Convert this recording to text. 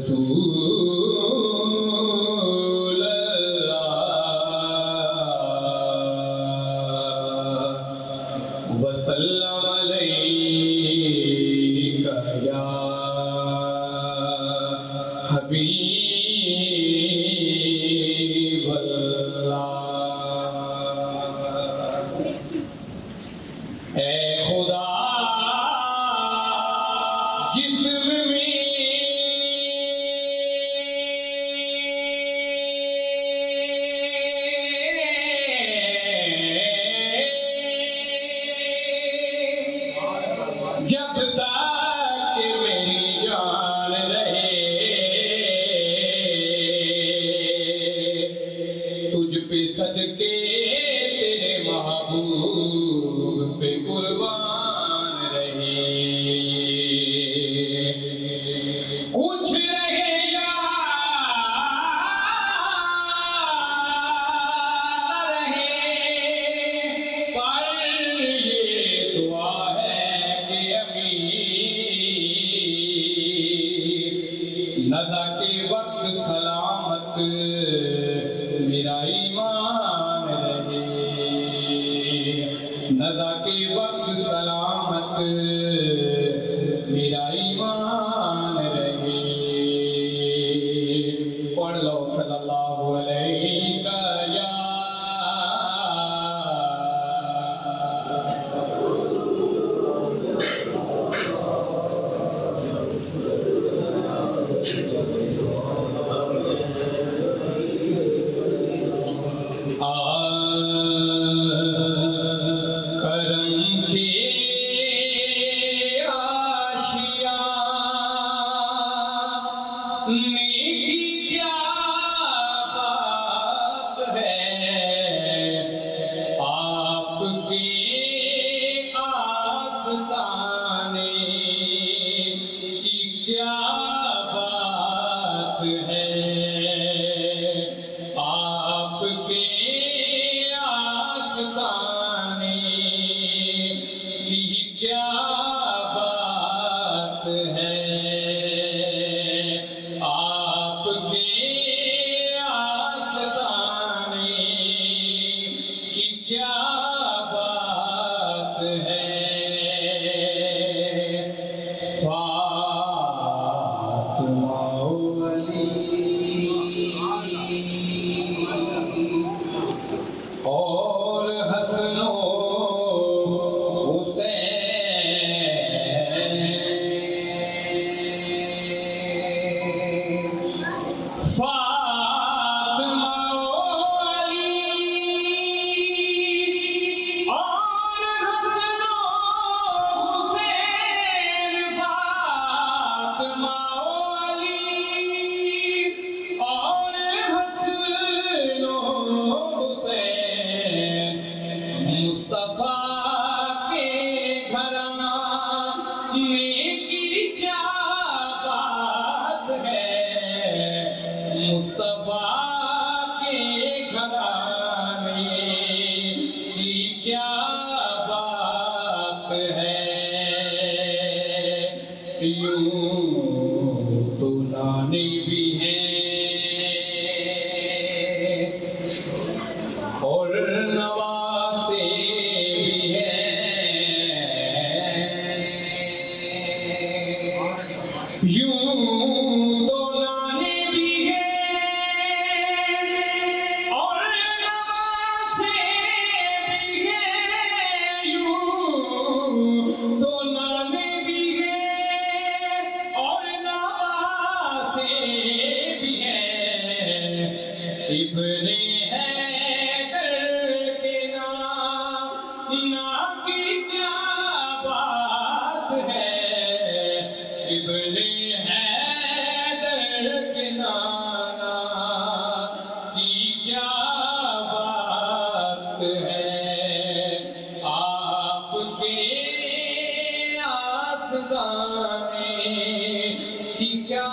रसूल अल्लाह वसल्लम अलैका या हबीब अल्लाह। ऐ खुदा जिस्म में जब तक मेरी जान रहे तुझ पे सदके तेरे महबूब पे कुर्बान रहे। कुछ रहे या न रहे पर ये दुआ है कि नज़ा के वक्त सलामत मेरा ईमान रहे। नज़ा के वक्त सलामत मेरा ईमान रहे। पढ़ लो सल्लल्लाहु अलैहि या करम के आशिया नेकी क्या बात है। आपके आस्ताने की क्या बात है। आपके आस्ताने की क्या बात है। आपके आस्ताने की क्या बात है। फातिमा अली और हसनो हुसैन फातिमा अली और हसनो हुसैन फातिमा अली और हसनो हुसैन मुस्तफा के घराना में की क्या बात है। मुस्तफा के घराने की क्या बात है। यूं तो नानी भी हैं और नवासे भी हैं। यूं तो नानी भी हैं और नवासे भी हैं। यूं तो नानी भी हैं और नवासे भी हैं। इब्ने की क्या बात है। इब्ने हैदर के नाना की क्या बात है। आपके आस्ताने की क्या